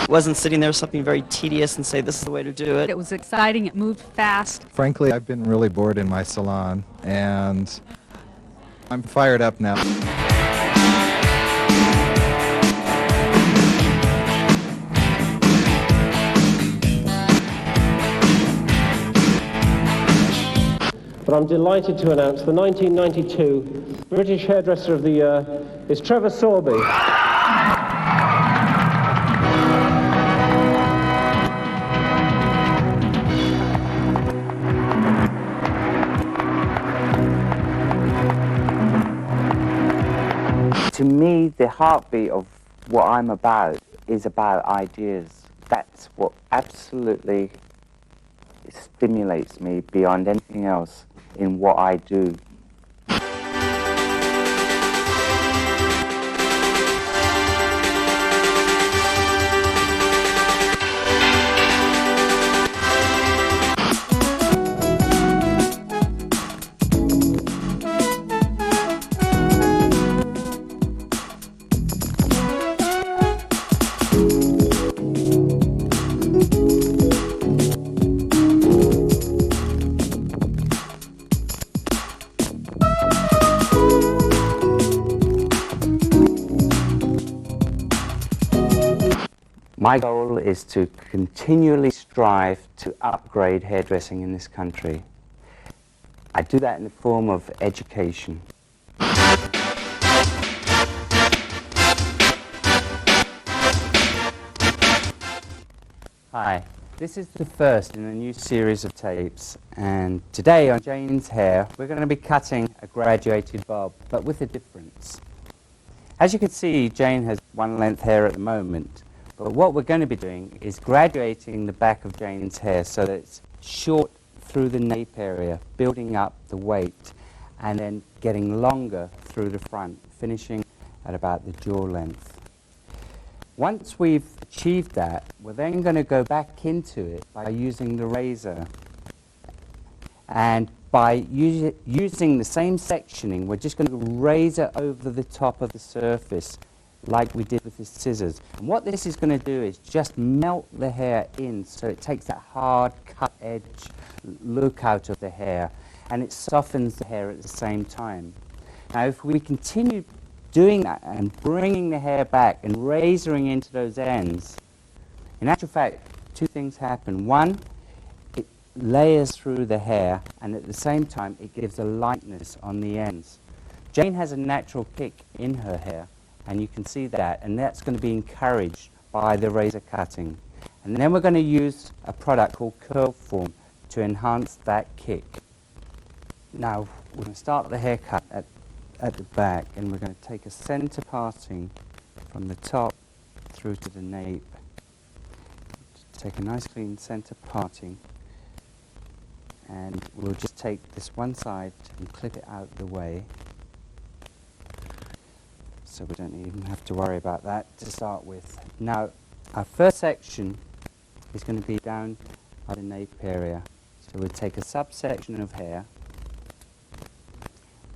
wasn't sitting there something very tedious and say, this is the way to do it. It was exciting, it moved fast. Frankly, I've been really bored in my salon, and I'm fired up now. But I'm delighted to announce the 1992 British Hairdresser of the Year is Trevor Sorbie. To me, the heartbeat of what I'm about is about ideas. That's what absolutely stimulates me beyond anything else in what I do. My goal is to continually strive to upgrade hairdressing in this country. I do that in the form of education. Hi, this is the first in a new series of tapes, and today on Jane's Hair we're going to be cutting a graduated bob, but with a difference. As you can see, Jane has one length hair at the moment. But what we're going to be doing is graduating the back of Jane's hair so that it's short through the nape area, building up the weight, and then getting longer through the front, finishing at about the jaw length. Once we've achieved that, we're then going to go back into it by using the razor. And by using the same sectioning, we're just going to razor over the top of the surface, like we did with the scissors. And what this is going to do is just melt the hair in so it takes that hard cut edge look out of the hair, and it softens the hair at the same time. Now if we continue doing that and bringing the hair back and razoring into those ends, in actual fact two things happen. One, it layers through the hair, and at the same time it gives a lightness on the ends. Jane has a natural kick in her hair, and you can see that, and that's going to be encouraged by the razor cutting. And then we're going to use a product called Curl Form to enhance that kick. Now we're going to start the haircut at the back, and we're going to take a center parting from the top through to the nape. Take a nice clean center parting, and we'll just take this one side and clip it out the way. So we don't even have to worry about that to start with. Now, our first section is going to be down at the nape area. So we'll take a subsection of hair,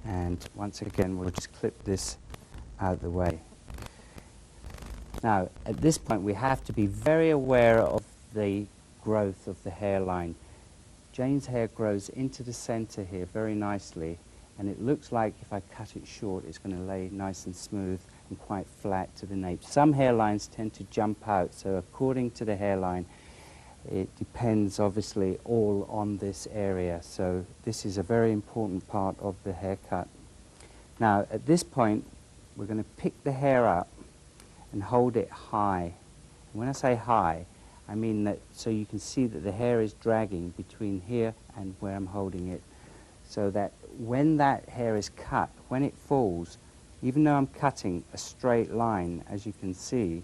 and once again we'll just clip this out the way. Now, at this point we have to be very aware of the growth of the hairline. Jane's hair grows into the center here very nicely, and it looks like if I cut it short it's going to lay nice and smooth and quite flat to the nape. Some hairlines tend to jump out, so according to the hairline it depends obviously all on this area. So this is a very important part of the haircut. Now at this point we're going to pick the hair up and hold it high. And when I say high, I mean that so you can see that the hair is dragging between here and where I'm holding it, so that when that hair is cut, when it falls, even though I'm cutting a straight line, as you can see,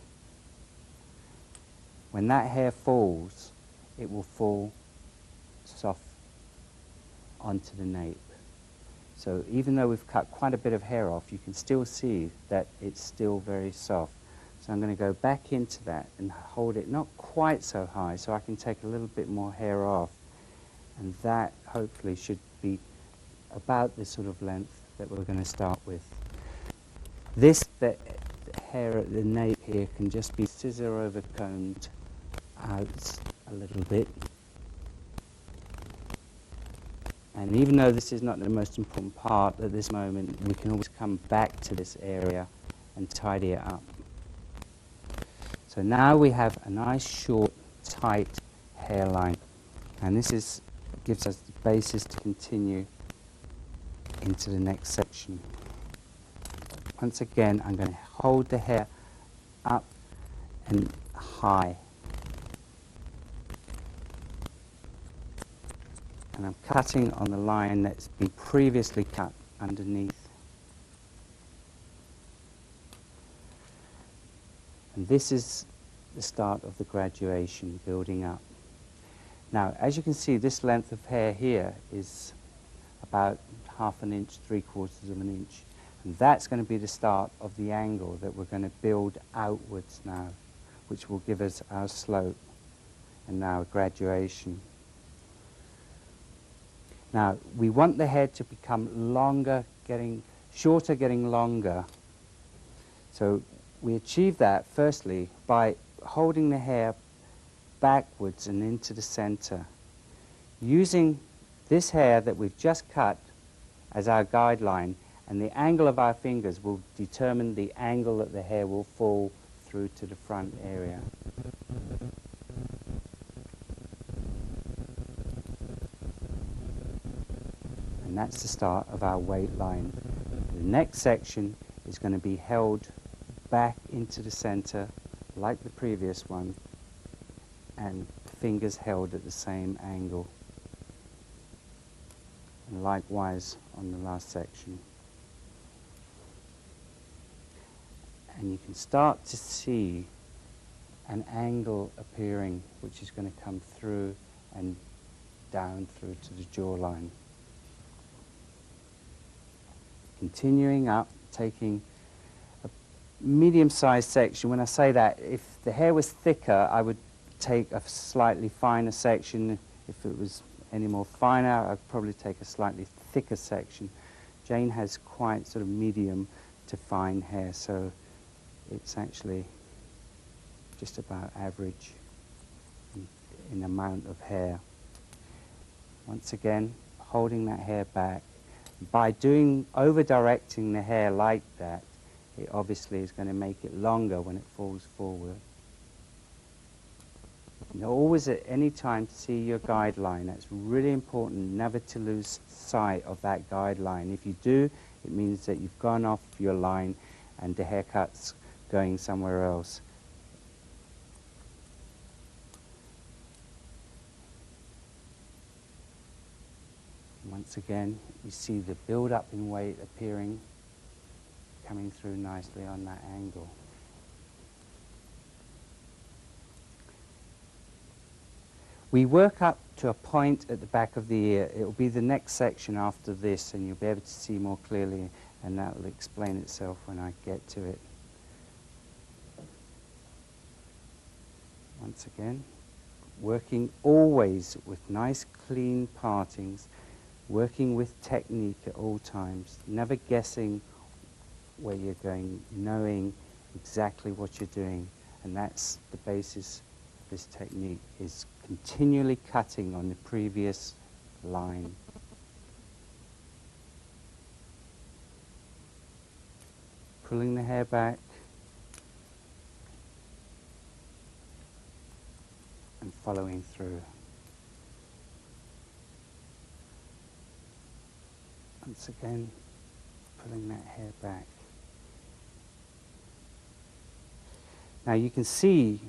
when that hair falls, it will fall soft onto the nape. So even though we've cut quite a bit of hair off, you can still see that it's still very soft. So I'm going to go back into that and hold it not quite so high, so I can take a little bit more hair off, and that hopefully should be about the sort of length that we're going to start with. The hair at the nape here can just be scissor over combed out a little bit. And even though this is not the most important part at this moment, we can always come back to this area and tidy it up. So now we have a nice short, tight hairline. And this gives us the basis to continue into the next section. Once again, I'm going to hold the hair up and high. And I'm cutting on the line that's been previously cut underneath. And this is the start of the graduation, building up. Now, as you can see, this length of hair here is about 1/2 inch, 3/4 of an inch. And that's going to be the start of the angle that we're going to build outwards now, which will give us our slope and now graduation. Now, we want the hair to become longer, shorter, getting longer. So we achieve that, firstly, by holding the hair backwards and into the center, using this hair that we've just cut as our guideline, and the angle of our fingers will determine the angle that the hair will fall through to the front area. And that's the start of our weight line. The next section is going to be held back into the center like the previous one, and fingers held at the same angle. And likewise on the last section. And you can start to see an angle appearing, which is going to come through and down through to the jawline. Continuing up, taking a medium-sized section. When I say that, if the hair was thicker, I would take a slightly finer section. If it was any more finer, I'd probably take a slightly thicker section. Jane has quite sort of medium to fine hair, so it's actually just about average in amount of hair. Once again, holding that hair back. By over-directing the hair like that, it obviously is going to make it longer when it falls forward. And always at any time see your guideline. That's really important, never to lose sight of that guideline. If you do, it means that you've gone off your line and the haircut's going somewhere else. Once again, you see the build-up in weight appearing, coming through nicely on that angle. We work up to a point at the back of the ear. It will be the next section after this, and you'll be able to see more clearly, and that will explain itself when I get to it. Once again, working always with nice clean partings, working with technique at all times, never guessing where you're going, knowing exactly what you're doing. And that's the basis of this technique, is continually cutting on the previous line. Pulling the hair back and following through. Once again, pulling that hair back. Now you can see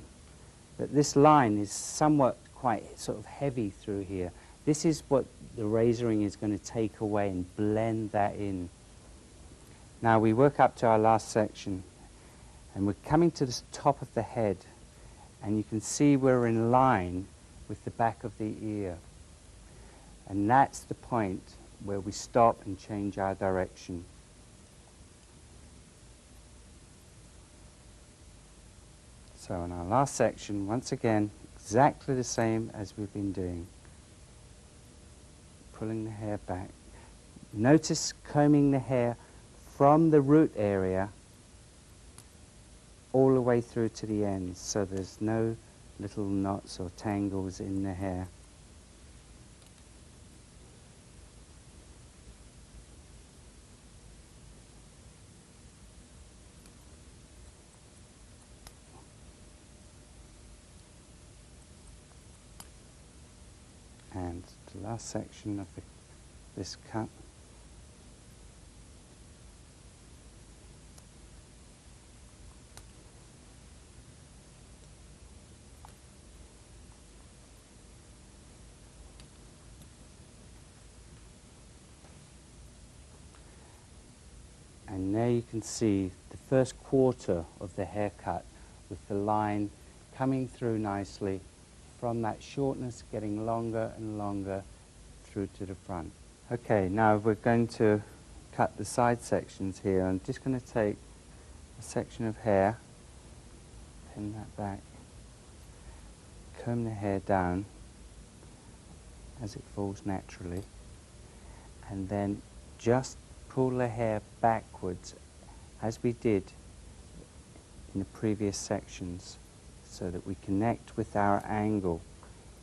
that this line is somewhat quite sort of heavy through here. This is what the razoring is going to take away and blend that in. Now we work up to our last section, and we're coming to the top of the head, and you can see we're in line with the back of the ear. And that's the point where we stop and change our direction. So in our last section, once again, exactly the same as we've been doing. Pulling the hair back. Notice combing the hair from the root area way through to the ends, so there's no little knots or tangles in the hair. And the last section of this cut. And there you can see the first quarter of the haircut with the line coming through nicely from that shortness getting longer and longer through to the front. Okay, now we're going to cut the side sections here. I'm just going to take a section of hair, pin that back, comb the hair down as it falls naturally, and then just pull the hair backwards as we did in the previous sections so that we connect with our angle.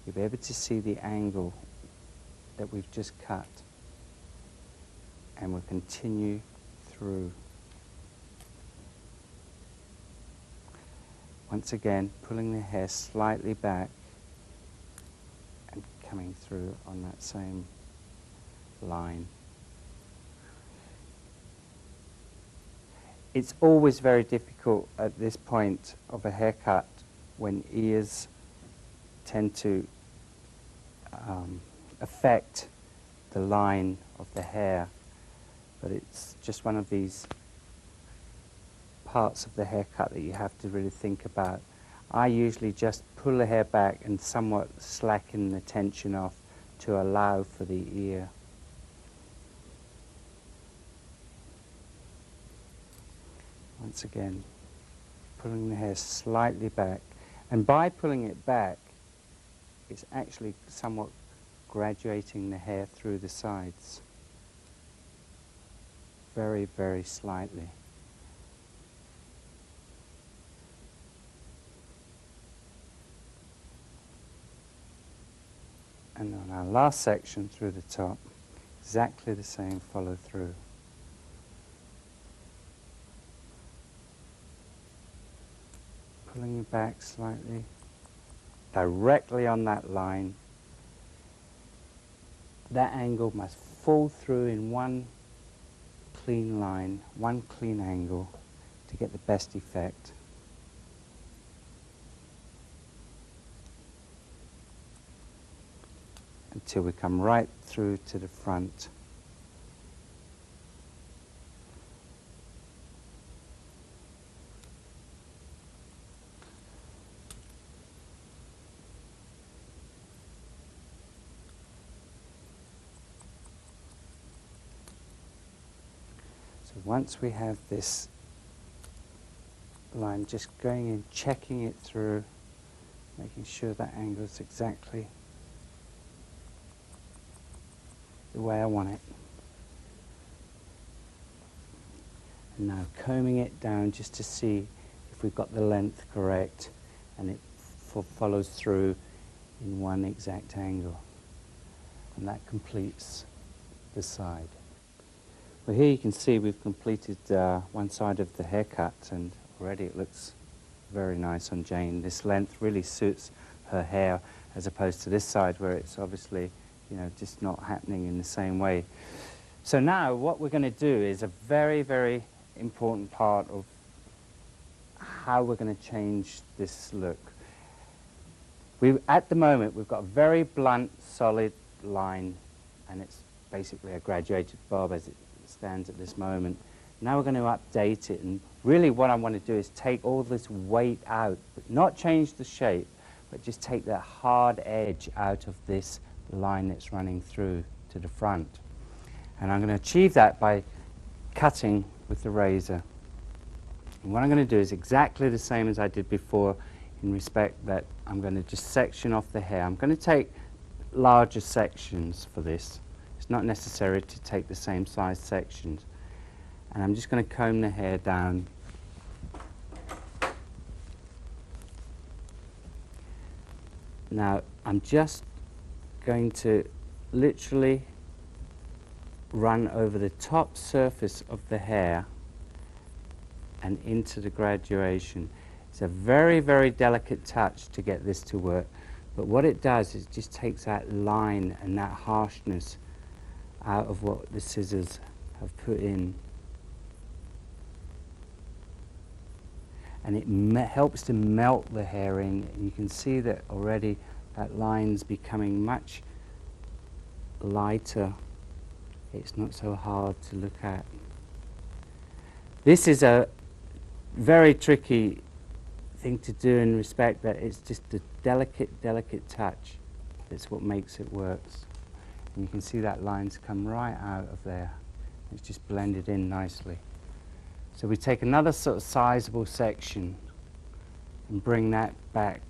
You'll be able to see the angle that we've just cut, and we'll continue through. Once again, pulling the hair slightly back and coming through on that same line. It's always very difficult at this point of a haircut when ears tend to affect the line of the hair, but it's just one of these parts of the haircut that you have to really think about. I usually just pull the hair back and somewhat slacken the tension off to allow for the ear. Once again, pulling the hair slightly back. And by pulling it back, it's actually somewhat graduating the hair through the sides. Very, very slightly. And on our last section through the top, exactly the same follow through. Pulling it back slightly, directly on that line. That angle must fall through in one clean line, one clean angle to get the best effect. Until we come right through to the front. Once we have this line, just going in, checking it through, making sure that angle is exactly the way I want it. And now combing it down just to see if we've got the length correct and it follows through in one exact angle. And that completes the side. Well, here you can see we've completed one side of the haircut, and already it looks very nice on Jane. This length really suits her hair as opposed to this side where it's obviously, you know, just not happening in the same way. So now what we're going to do is a very, very important part of how we're going to change this look. At the moment we've got a very blunt, solid line, and it's basically a graduated bob as it stands at this moment. Now we're going to update it, and really what I want to do is take all this weight out, but not change the shape, but just take that hard edge out of this line that's running through to the front. And I'm going to achieve that by cutting with the razor. And what I'm going to do is exactly the same as I did before, in respect that I'm going to just section off the hair. I'm going to take larger sections for this. It's not necessary to take the same size sections. And I'm just going to comb the hair down Now I'm just going to literally run over the top surface of the hair and into the graduation. It's a very, very delicate touch to get this to work, but what it does is just takes that line and that harshness out of what the scissors have put in. And it helps to melt the hair in, and you can see that already that line's becoming much lighter. It's not so hard to look at. This is a very tricky thing to do in respect that it's just a delicate, delicate touch. That's what makes it work. And you can see that line's come right out of there. It's just blended in nicely. So we take another sort of sizable section and bring that back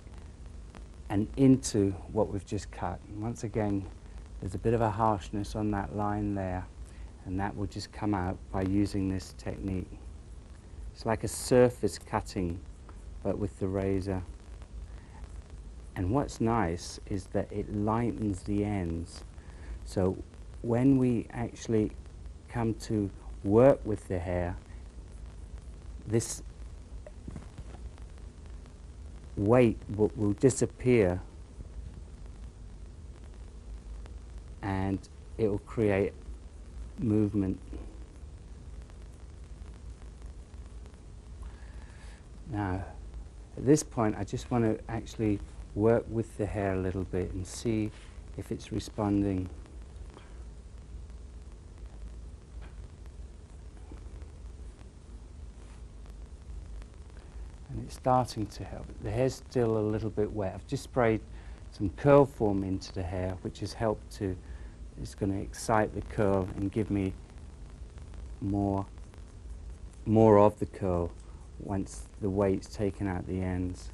and into what we've just cut. And once again, there's a bit of a harshness on that line there, and that will just come out by using this technique. It's like a surface cutting, but with the razor. And what's nice is that it lightens the ends. So when we actually come to work with the hair, this weight will disappear, and it will create movement. Now, at this point, I just want to actually work with the hair a little bit and see if it's responding. And it's starting to help. The hair's still a little bit wet. I've just sprayed some curl foam into the hair, which has helped to, it's going to excite the curl and give me more of the curl once the weight's taken out the ends.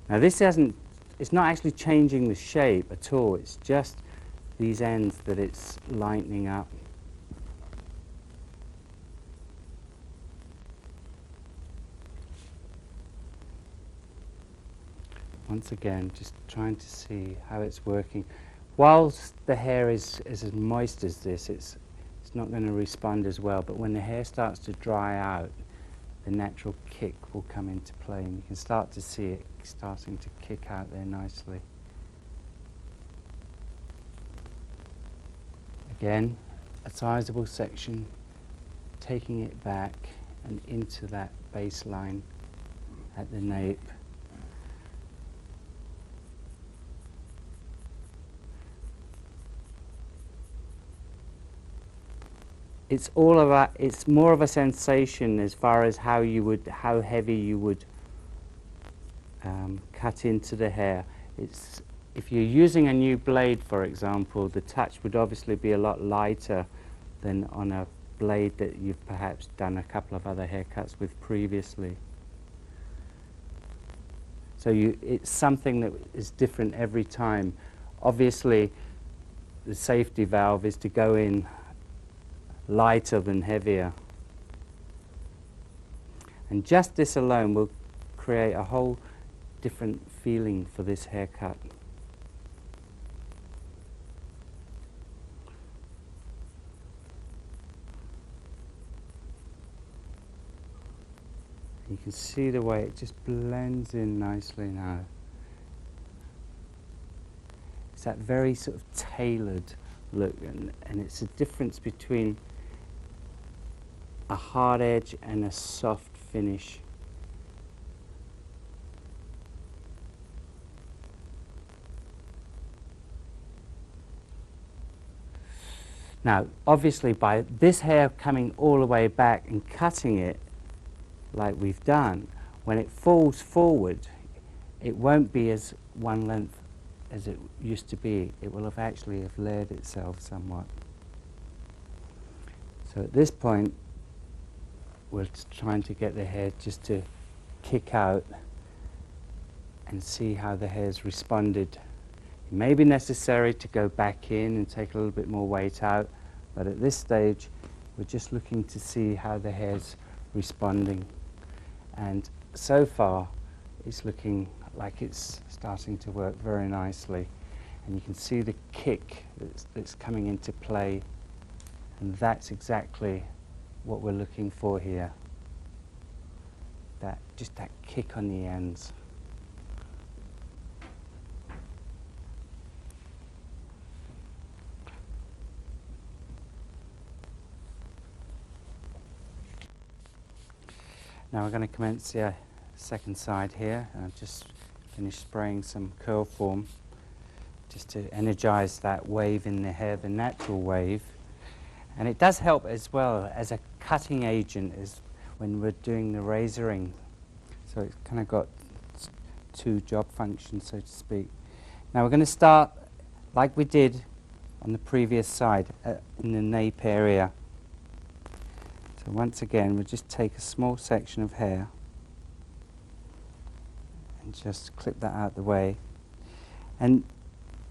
Now this it's not actually changing the shape at all, it's just these ends that it's lightening up. Once again, just trying to see how it's working. Whilst the hair is as moist as this, it's not going to respond as well, but when the hair starts to dry out, the natural kick will come into play, and you can start to see it starting to kick out there nicely. Again, a sizable section, taking it back and into that baseline at the nape. It's more of a sensation as far as how heavy you would cut into the hair. If you're using a new blade, for example, the touch would obviously be a lot lighter than on a blade that you've perhaps done a couple of other haircuts with previously. So it's something that is different every time. Obviously, the safety valve is to go in lighter than heavier. And just this alone will create a whole different feeling for this haircut. You can see the way it just blends in nicely now. It's that very sort of tailored look, and it's a difference between a hard edge and a soft finish. Now, obviously, by this hair coming all the way back and cutting it like we've done, when it falls forward, it won't be as one length as it used to be. It will have actually layered itself somewhat. So at this point, we're trying to get the hair just to kick out and see how the hair's responded. It may be necessary to go back in and take a little bit more weight out, but at this stage, We're just looking to see how the hair's responding. And so far, it's looking like it's starting to work very nicely. And you can see the kick that's coming into play. And that's exactly what we're looking for here. Just that kick on the ends. Now we're going to commence the second side here. I've just finished spraying some curl form just to energize that wave in the hair, the natural wave. And it does help as well as a cutting agent as when we're doing the razoring. So it's kind of got two job functions, so to speak. Now we're going to start like we did on the previous side in the nape area. So once again, we'll just take a small section of hair and just clip that out of the way. And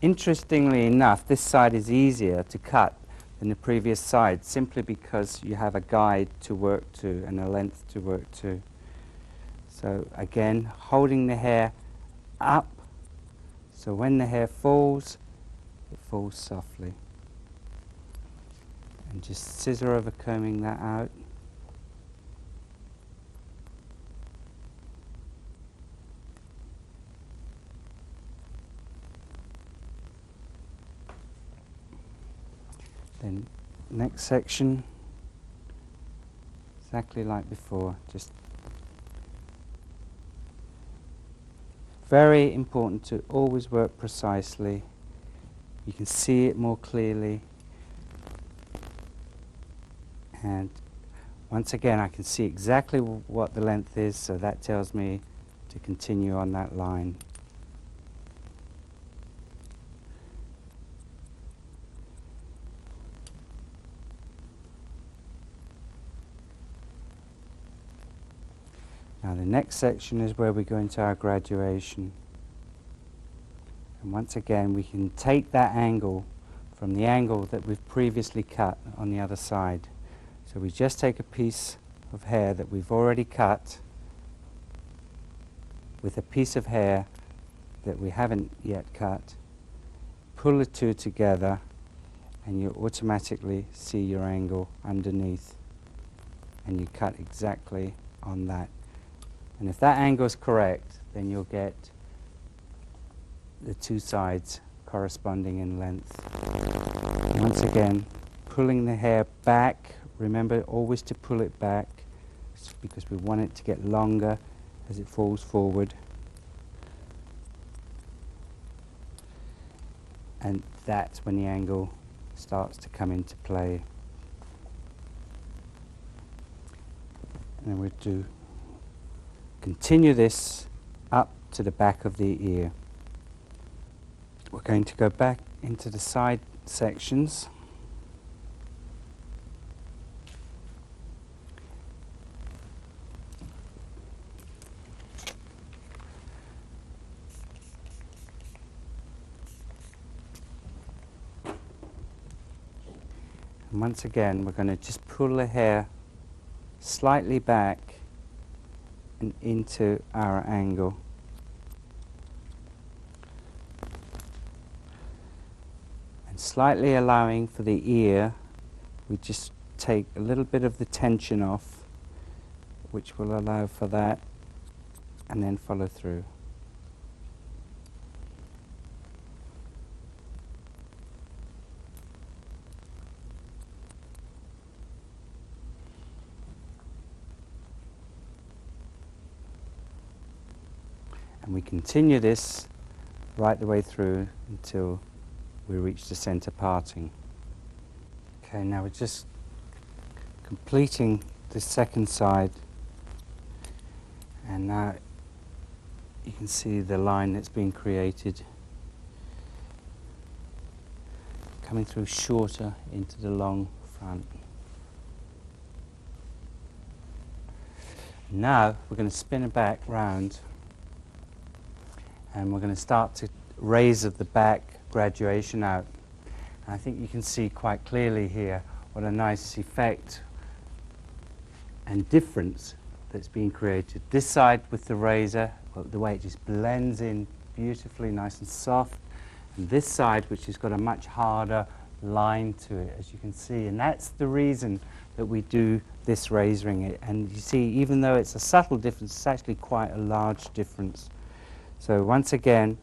interestingly enough, this side is easier to cut than the previous side, simply because you have a guide to work to and a length to work to. So again, holding the hair up, so when the hair falls, it falls softly. And just scissor over combing that out. Then next section, exactly like before, just very important to always work precisely. You can see it more clearly. And once again, I can see exactly what the length is, so that tells me to continue on that line. Now the next section is where we go into our graduation. And once again, we can take that angle from the angle that we've previously cut on the other side. So we just take a piece of hair that we've already cut with a piece of hair that we haven't yet cut, pull the two together, and you automatically see your angle underneath, and you cut exactly on that. And if that angle is correct, then you'll get the two sides corresponding in length. Once again, pulling the hair back. Remember always to pull it back because we want it to get longer as it falls forward. And that's when the angle starts to come into play. And then we'll continue this up to the back of the ear. We're going to go back into the side sections. And once again, we're going to just pull the hair slightly back and into our angle. And slightly allowing for the ear, we just take a little bit of the tension off, which will allow for that, and then follow through. And we continue this right the way through until we reach the center parting. Okay, now we're just completing the second side, and now you can see the line that's been created coming through shorter into the long front. Now we're going to spin it back round, and we're going to start to razor the back graduation out. And I think you can see quite clearly here what a nice effect and difference that's being created. This side with the razor, well, the way it just blends in beautifully, nice and soft, and this side which has got a much harder line to it, as you can see, and that's the reason that we do this razoring. And you see, even though it's a subtle difference, it's actually quite a large difference. So once again,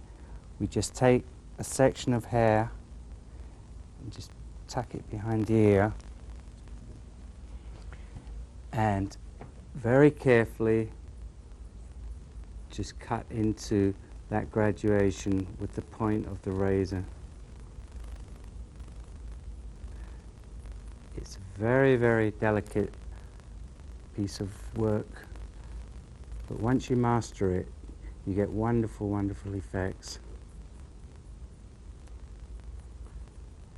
we just take a section of hair and just tuck it behind the ear, and very carefully just cut into that graduation with the point of the razor. It's a very, very delicate piece of work, but once you master it, you get wonderful, wonderful effects.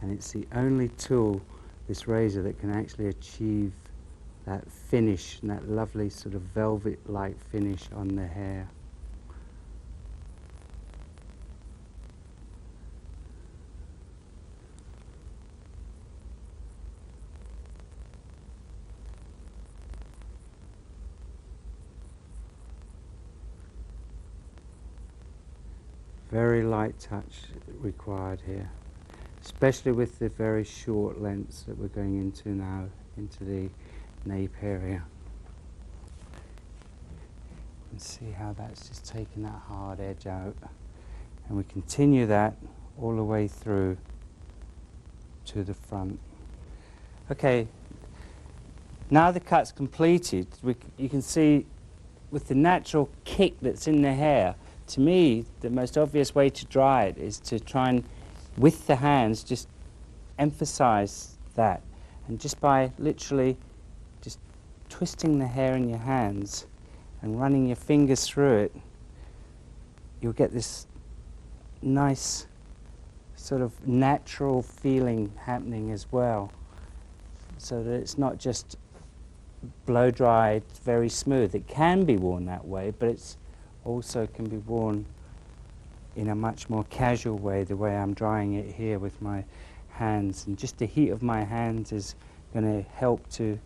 And it's the only tool, this razor, that can actually achieve that finish and that lovely sort of velvet-like finish on the hair. Very light touch required here, especially with the very short lengths that we're going into now, into the nape area. You can see how that's just taken that hard edge out, and we continue that all the way through to the front. Okay, now the cut's completed, you can see with the natural kick that's in the hair, to me, the most obvious way to dry it is to try and, with the hands, just emphasize that. And just by literally just twisting the hair in your hands and running your fingers through it, you'll get this nice sort of natural feeling happening as well. So that it's not just blow dried, very smooth. It can be worn that way, but it's also can be worn in a much more casual way, the way I'm drying it here with my hands. And just the heat of my hands is going to help to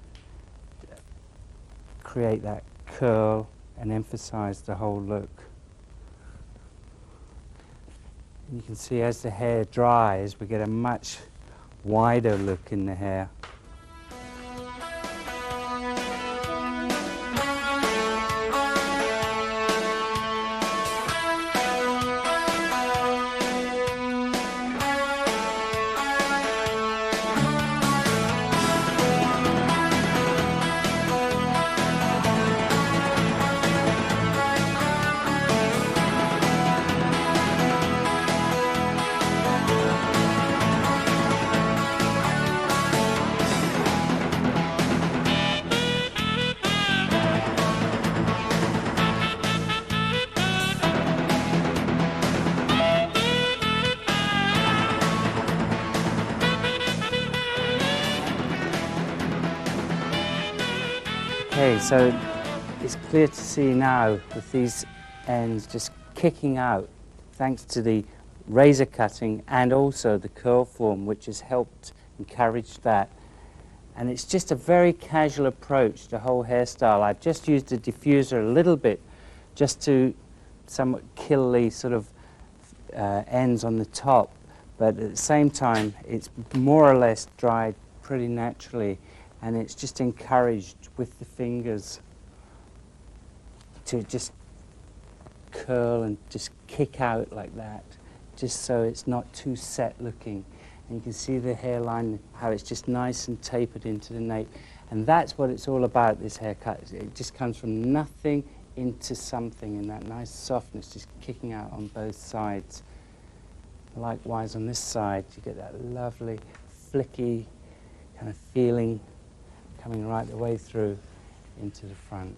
create that curl and emphasize the whole look. And you can see as the hair dries, we get a much wider look in the hair. Okay, so it's clear to see now with these ends just kicking out thanks to the razor cutting and also the curl form, which has helped encourage that. And it's just a very casual approach to the whole hairstyle. I've just used the diffuser a little bit just to somewhat kill the sort of ends on the top, but at the same time it's more or less dried pretty naturally, and it's just encouraged with the fingers to just curl and just kick out like that, just so it's not too set looking. And you can see the hairline, how it's just nice and tapered into the nape. And that's what it's all about, this haircut. It just comes from nothing into something, in that nice softness just kicking out on both sides. Likewise on this side, you get that lovely flicky kind of feeling coming right the way through into the front.